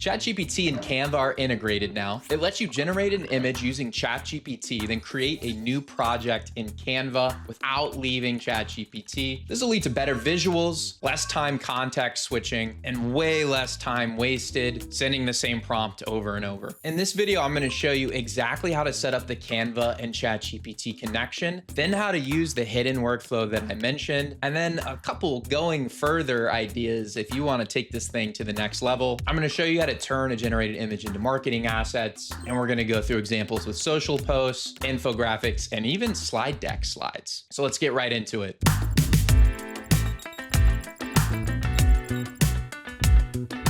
ChatGPT and Canva are integrated now. It lets you generate an image using ChatGPT, then create a new project in Canva without leaving ChatGPT. This will lead to better visuals, less time context switching, and way less time wasted sending the same prompt over and over. In this video, I'm going to show you exactly how to set up the Canva and ChatGPT connection, then how to use the hidden workflow that I mentioned, and then a couple going further ideas if you want to take this thing to the next level. I'm going to show you how to turn a generated image into marketing assets, and we're going to go through examples with social posts, infographics, and even slide deck slides. So let's get right into it.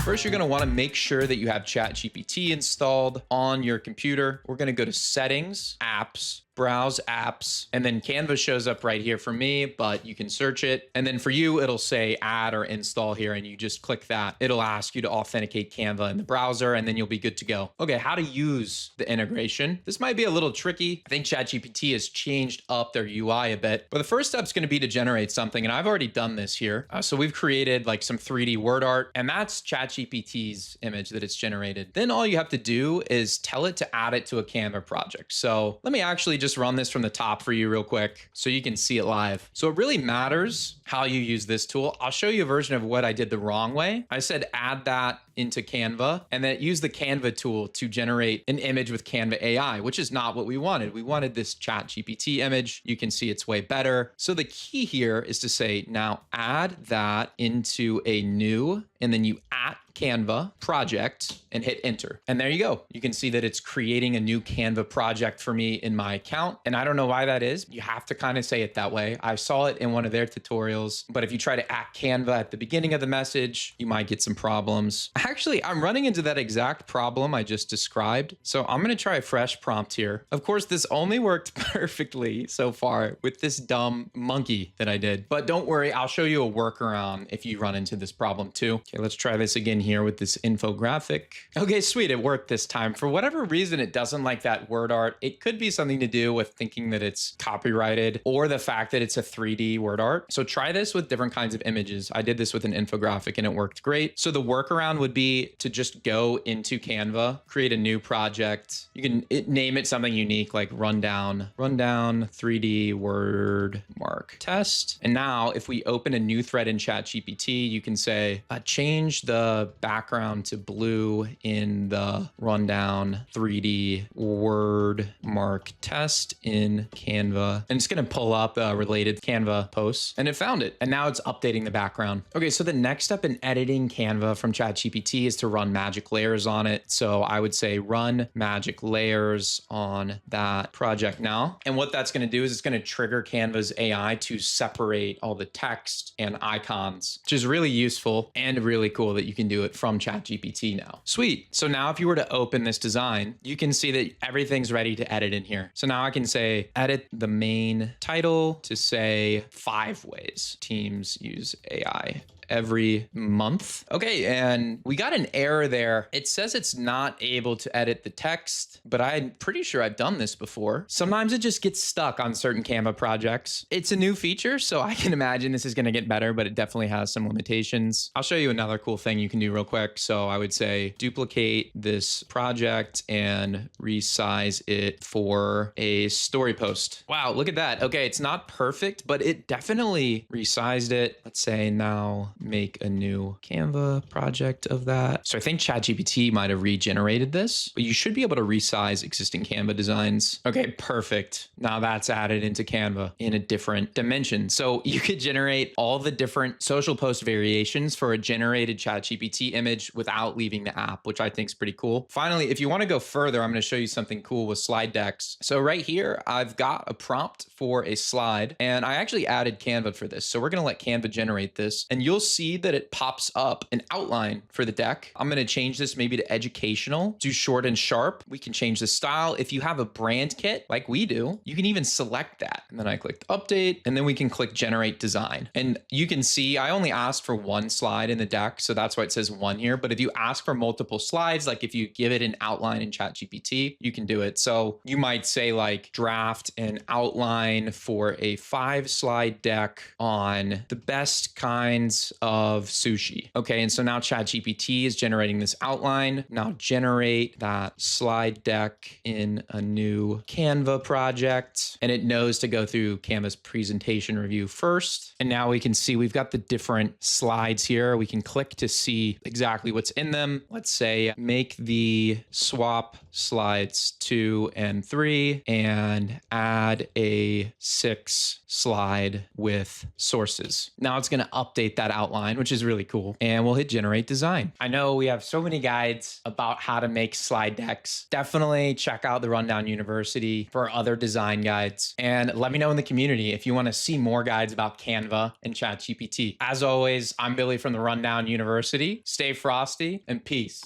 First, you're going to want to make sure that you have ChatGPT installed on your computer. We're going to go to Settings, Apps, Browse Apps, and then Canva shows up right here for me, but you can search it. And then for you, it'll say add or install here, and you just click that. It'll ask you to authenticate Canva in the browser, and then you'll be good to go. Okay, how to use the integration. This might be a little tricky. I think ChatGPT has changed up their UI a bit, but the first step is going to be to generate something, and I've already done this here. So we've created like some 3D word art, and that's ChatGPT's image that it's generated. Then all you have to do is tell it to add it to a Canva project. So let me actually just run this from the top for you real quick so you can see it live. So it really matters how you use this tool. I'll show you a version of what I did the wrong way. I said add that into Canva and then use the Canva tool to generate an image with Canva AI, which is not what we wanted. We wanted this ChatGPT image. You can see it's way better. So the key here is to say, now add that into a new, and then you at Canva project and hit enter. And there you go. You can see that it's creating a new Canva project for me in my account. And I don't know why that is. You have to kind of say it that way. I saw it in one of their tutorials, but if you try to at Canva at the beginning of the message, you might get some problems. Actually, I'm running into that exact problem I just described. So I'm going to try a fresh prompt here. Of course, this only worked perfectly so far with this dumb monkey that I did, but don't worry. I'll show you a workaround if you run into this problem too. Okay, let's try this again here with this infographic. Okay, sweet. It worked this time. For whatever reason, it doesn't like that word art. It could be something to do with thinking that it's copyrighted or the fact that it's a 3D word art. So try this with different kinds of images. I did this with an infographic and it worked great. So the workaround would be to just go into Canva, create a new project. You can name it something unique like rundown 3D word mark test. And now if we open a new thread in ChatGPT, you can say, change the background to blue in the rundown 3D word mark test in Canva. And it's going to pull up related Canva posts, and it found it. And now it's updating the background. Okay, so the next step in editing Canva from ChatGPT is to run magic layers on it. So I would say run magic layers on that project now. And what that's going to do is it's going to trigger Canva's AI to separate all the text and icons, which is really useful and really cool that you can do it from ChatGPT now. Sweet. So now if you were to open this design, you can see that everything's ready to edit in here. So now I can say, edit the main title to say 5 ways teams use AI every month. Okay, and we got an error there. It says it's not able to edit the text, but I'm pretty sure I've done this before. Sometimes it just gets stuck on certain Canva projects. It's a new feature, so I can imagine this is going to get better, but it definitely has some limitations. I'll show you another cool thing you can do real quick. So I would say duplicate this project and resize it for a story post. Wow, look at that. Okay, it's not perfect, but it definitely resized it. Let's say now make a new Canva project of that. So I think ChatGPT might have regenerated this, but you should be able to resize existing Canva designs. Okay, perfect. Now that's added into Canva in a different dimension. So you could generate all the different social post variations for a generated ChatGPT image without leaving the app, which I think is pretty cool. Finally, if you want to go further, I'm going to show you something cool with slide decks. So right here, I've got a prompt for a slide, and I actually added Canva for this. So we're going to let Canva generate this, and you'll see that it pops up an outline for the deck. I'm going to change this maybe to educational, do short and sharp. We can change the style. If you have a brand kit like we do, you can even select that. And then I clicked update, and then we can click generate design. And you can see I only asked for one slide in the deck, so that's why it says 1 here. But if you ask for multiple slides, like if you give it an outline in ChatGPT, you can do it. So you might say like draft an outline for a 5-slide deck on the best kinds of sushi. Okay, and so now ChatGPT is generating this outline. Now generate that slide deck in a new Canva project, and it knows to go through Canva's presentation review first. And now we can see we've got the different slides here. We can click to see exactly what's in them. Let's say make the swap slides 2 and 3 and add a 6 slide with sources. Now it's going to update that outline, which is really cool. And we'll hit generate design. I know we have so many guides about how to make slide decks. Definitely check out the Rundown University for other design guides. And let me know in the community if you want to see more guides about Canva and ChatGPT. As always, I'm Billy from the Rundown University. Stay frosty and peace.